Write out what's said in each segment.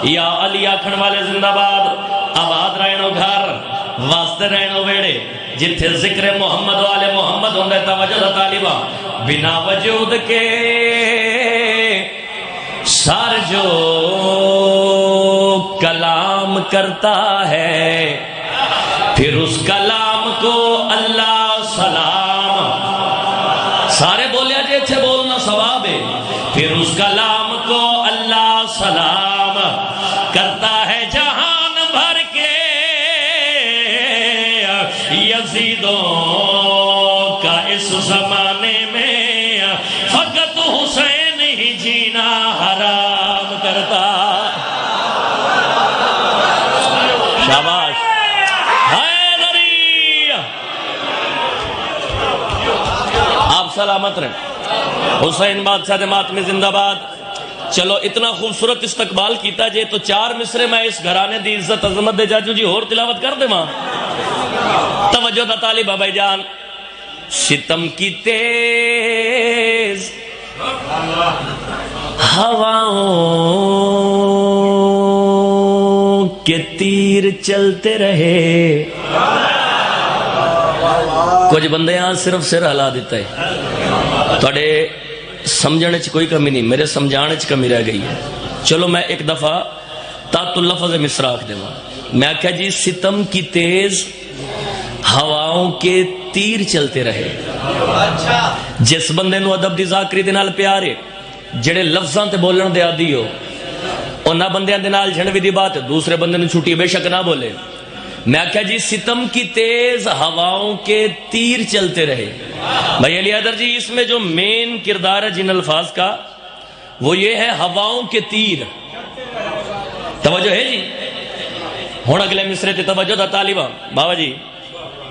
یا علی آکھن والے زندہ باد، آباد رہنو گھر واسطے رہنو ویڑے جتھے ذکر محمد والے محمد ہوندے توجہ دا طالبہ بنا وجود کے سر جو کلام کرتا ہے پھر اس کلام کو اللہ سلام، سارے بولیا جی اتھے بولنا ثواب ہے، پھر اس کلام کو اللہ سلام کرتا ہے جہان بھر کے یزیدوں کا اس زمانے میں فقط حسین ہی جینا حرام کرتا۔ شاباش حیدری، آپ سلامت رہیں، حسین بادشاہ دے ماتمی زندہ باد۔ چلو اتنا خوبصورت استقبال کیتا جے تو 4 مصرے میں اس گھرانے دی عزت عظمت دے جاجو جی اور تلاوت کر دے ماں۔ توجہ دا طالبہ بھائی جان، ستم کی تیز ہواؤں کے تیر چلتے رہے، کچھ بندے یہاں صرف سر ہلا دیتا ہے، توڑے سمجھانے چ کوئی کمی نہیں، میرے سمجھانے چ کمی رہ گئی ہے۔ چلو میں ایک دفعہ تات اللفظ مصراخ دے میں کہا جی ستم کی تیز ہواؤں کے تیر چلتے رہے۔ جس بندے نو ادب دی ذاکری دے نال پیارے جڑے لفظاں تے بولن دے عادی ہو انہاں بندیاں دے نال جھنڈوی دی بات دوسرے بندے نے چھوٹی بے شک نہ بولے۔ میں کہا جی ستم کی تیز ہواؤں کے تیر چلتے رہے۔ بھائی علی حیدر جی اس میں جو مین کردار ہے جن الفاظ کا وہ یہ ہے ہواؤں کے تیر۔ توجہ ہے جی؟ ہون اگلے مصرے تے توجہ دا طالبہ بابا جی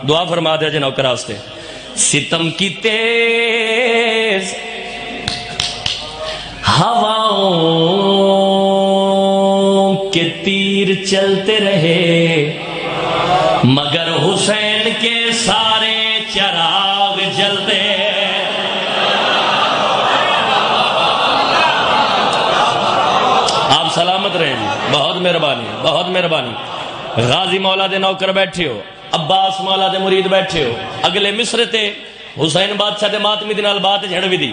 دعا فرما دیا جی نوکر واسطے۔ ستم کی تیز ہواؤں کے تیر چلتے رہے مگر حسین کے سارے چراغ جلتے۔ آپ سلامت رہیں جی، بہت مہربانی بہت مہربانی۔ غازی مولا دے نوکر بیٹھے ہو، عباس مولا دے مرید بیٹھے ہو، اگلے مصرے تے حسین بادشاہ دے ماتمی دے نال بات جھڑوی دی۔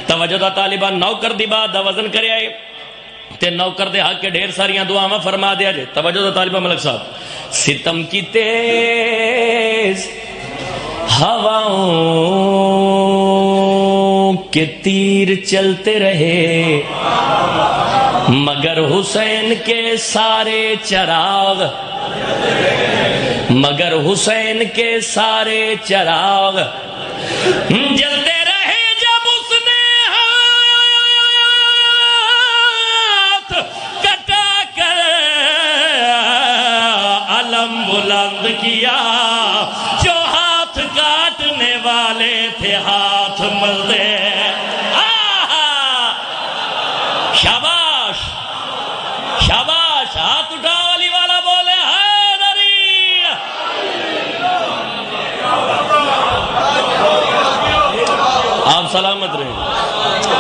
توجہ دا طالبان نوکر دی بات دا وزن کرے آئے تے نوکر دے حق کے ڈھیر ساریاں دعاواں فرما دیا جائے۔ توجہ دا طالبہ ملک صاحب، ستم کی تیز ہواؤں کے تیر چلتے رہے مگر حسین کے سارے چراغ، مگر حسین کے سارے چراغ جلتے رہے جب اس نے ہاتھ کٹا کر علم بلند کیا، جو ہاتھ کاٹنے والے تھے ہاتھ ملتے۔ شاباش شاباش، ہاتھ اٹھا والی والا بولے حیدری۔ آپ سلامت رہیں،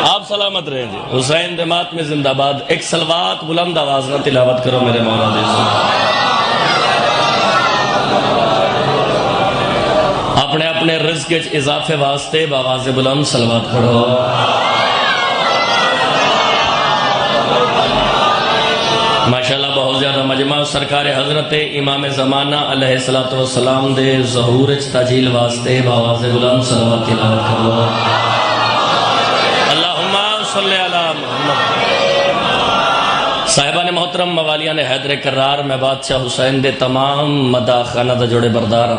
آپ سلامت رہیں جی۔ حسین دے ماتمی زندہ باد۔ ایک سلوات بلند آواز نہ تلاوت کرو میرے مولا دے سے۔ اپنے اپنے رزق کے اضافے واسطے بآواز بلند سلوات پڑھو۔ ماشاءاللہ بہت زیادہ مجمع سرکار حضرت امام زمانہ علیہ السلام دے ظہور تجلیل واسطے بآواز بلند صلوات تلاوت کرو۔ اللہم صلی علی محمد۔ صاحبان محترم، موالیان حیدر کرار، میں بادشاہ حسین دے تمام مداخانہ دا جوڑے بردارا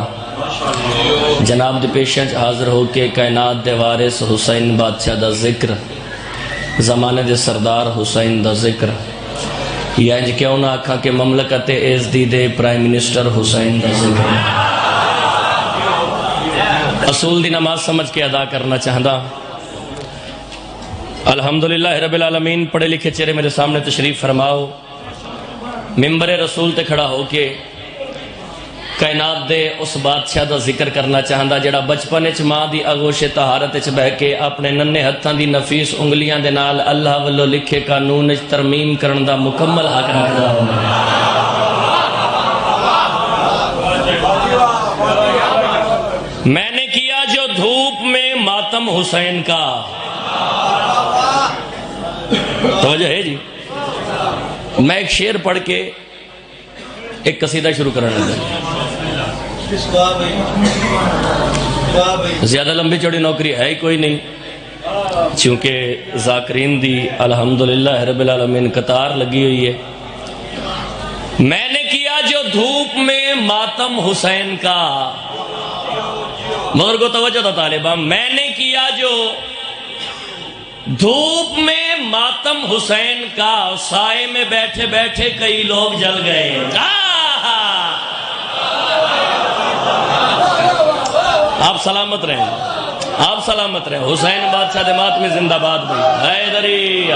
جناب دے پیشنچ حاضر ہو کے کائنات دے وارث حسین بادشاہ دا ذکر، زمانے دے سردار حسین دا ذکر، یا انج کیوں نہ آکھا کہ مملکت ایزدی دے پرائم منسٹر حسین دا ذکر۔ اصول دی نماز سمجھ کے ادا کرنا چاہتا۔ الحمدللہ رب العالمین، پڑھے لکھے چہرے میرے سامنے تشریف فرماؤ۔ ممبر رسول تے کھڑا ہو کے کائنات دے اس بادشاہ دا ذکر کرنا چاہندا جڑا بچپن وچ ماں دی آغوش طہارت وچ بہ کے اپنے ننھے ہتھاں دی نفیس انگلیاں دے نال اللہ والوں لکھے قانون وچ ترمیم کرن دا مکمل حق رکھدا ہوندا ہے۔ میں نے کیا جو دھوپ میں ماتم حسین کا، توجہ ہے جی، میں ایک شعر پڑھ کے ایک قصیدہ شروع کرنے لگا۔ زیادہ لمبی چوڑی نوکری ہے ہی کوئی نہیں، چونکہ ذاکرین دی الحمدللہ رب العالمین قطار لگی ہوئی ہے۔ میں نے کیا جو دھوپ میں ماتم حسین کا، مگر کو توجہ تھا طالبہ، میں نے کیا جو دھوپ میں ماتم حسین کا، سائے میں بیٹھے بیٹھے کئی لوگ جل گئے۔ آپ سلامت رہیں، آپ سلامت رہیں۔ حسین بادشاہ دے ماتم زندہ باد بھائی، حیدری۔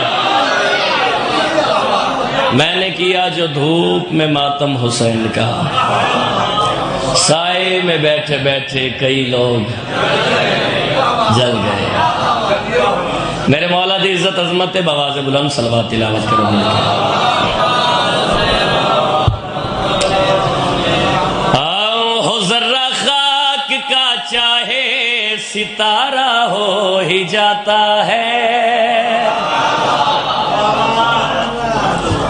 میں نے کیا جو دھوپ میں ماتم حسین کا، سائے میں بیٹھے بیٹھے کئی لوگ جل گئے۔ میرے مولا دی عزت عظمت بواز بلند صلوات تلاوت کرو۔ ہو ذرہ خاک کا چاہے ستارہ ہو ہی جاتا ہے۔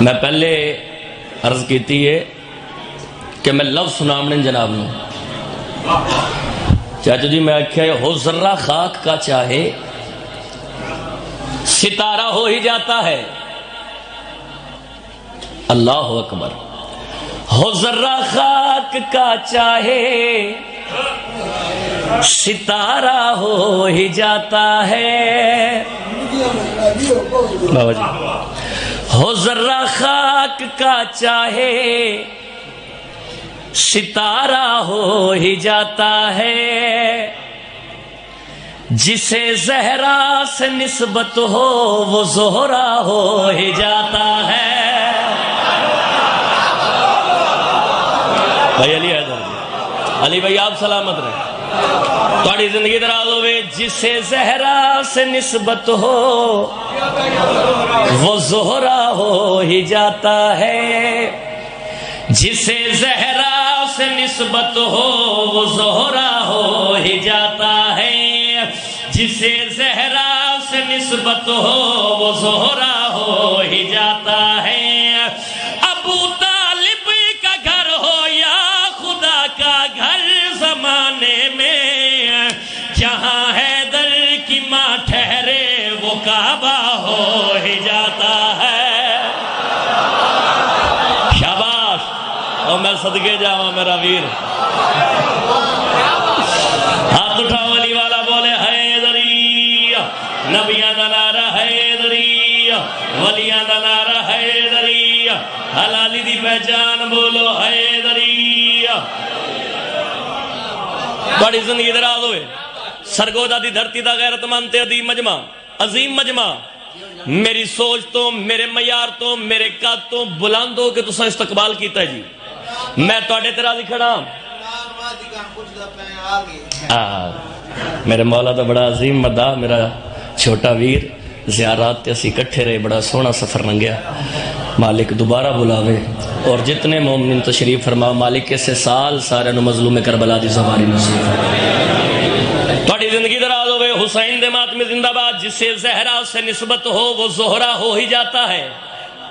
میں پہلے عرض کیتی ہے کہ میں لفظ سنامنے جناب نو چاچو جی، میں آکھیا ہو ذرہ خاک کا چاہے ستارہ ہو ہی جاتا ہے۔ اللہ اکبر۔ ہو ذرہ خاک کا چاہے ستارہ ہو ہی جاتا ہے۔ بابا جی، ہو ذرہ خاک کا چاہے ستارہ ہو ہی جاتا ہے۔ جسے زہرا سے نسبت ہو وہ زہرا ہو ہی جاتا ہے۔ بھائی علی حیدر، علی بھائی آپ سلامت رہیں، تھوڑی زندگی دراز ہوئے۔ جسے زہرا سے نسبت ہو وہ زہرا ہو ہی جاتا ہے۔ جسے زہرا سے نسبت ہو وہ زہرا ہو ہی جاتا ہے۔ جسے زہرا سے نسبت ہو وہ زہرا ہو ہی جاتا ہے۔ ابو طالب کا گھر ہو یا خدا کا گھر زمانے میں، جہاں حیدر کی ماں ٹھہرے وہ کعبہ ہو ہی جاتا ہے۔ شاباش، اور میں صدقے جاواں میرا ویر۔ ہاتھ اٹھاؤ علی والا، بولے حیدری۔ نبیاں دا نعرہ حیدری، ولیاں دا نعرہ حیدری، حلالی دی پہچان بولو حیدری۔ بڑی زندگی دراز ہوئے۔ سرگودا دی دھرتی دا غیرت مند تے عظیم مجمع، عظیم مجمع، میری سوچ تو، میرے معیار تو، میرے قد تو بلند ہو کہ تساں استقبال کیتا ہے جی۔ میں تواڈے تے راضی کھڑا ہوں۔ میرے مولا دا بڑا عظیم مداح، میرا چھوٹا ویر، زیارات تے اسی کٹھے رہے، بڑا سونا سفر لنگیا۔ مالک دوبارہ بلاوے اور جتنے مومنین تشریف فرما، مالک اسے سال سارے نو مظلوم کربلا دی سواری نصیب فرما۔ تھوڑی زندگی دراز ہوئے۔ حسین دے ماتم زندہ باد۔ جسے زہرا سے نسبت ہو وہ زہرا ہو ہی جاتا ہے۔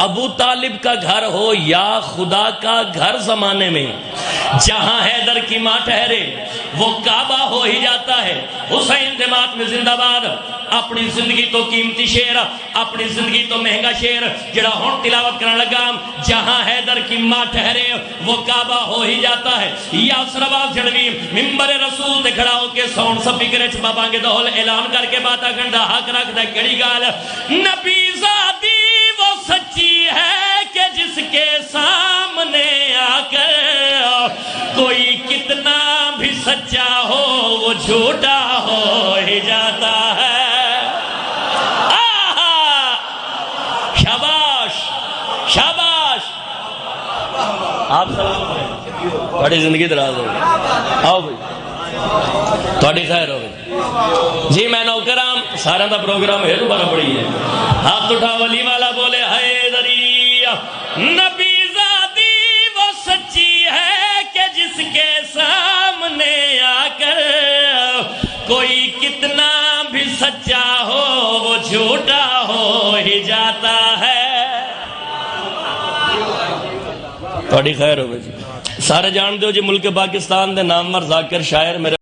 ابو طالب کا گھر ہو یا خدا کا گھر زمانے میں، جہاں حیدر کی ماں ٹھہرے وہ کعبہ ہو ہی جاتا ہے۔ حسین دے ماتم زندہ باد۔ اپنی زندگی تو قیمتی شعر، اپنی زندگی تو مہنگا شعر جڑا ہون تلاوت کرنے لگا، جہاں حیدر کی ماں ٹھہرے وہ کعبہ ہو ہی جاتا ہے۔ یا سرباز جڑوی ممبر رسول تے کھڑا ہو کے ساؤنڈ سپیکر وچ بابا کے دہل اعلان کر کے باتا گنڈا حق رکھدا کیڑی گال، نبی ذاتی وہ سچی ہے کہ جس کے سامنے آ کر کوئی کتنا بھی سچا ہو وہ جھوٹا ہو ہی جاتا ہے۔ شاباش، شاباش، آپ سلام کریں۔ تھوڑی زندگی دراز ہو آؤ بھائی تھوڑی خیر ہو جی میں نوکرام سارا دا پروگرام ہے دوبارہ پڑی ہے ہاتھ اٹھا ولی والا بولے حیدری نبی زادی وہ سچی ہے کہ جس کے سامنے آ کر کوئی کتنا بھی سچا ہو وہ جھوٹا ہو ہی جاتا ہے تھوڑی خیر ہو جی سارے جان دو جی ملک پاکستان دے نامور ذاکر شاعر میرے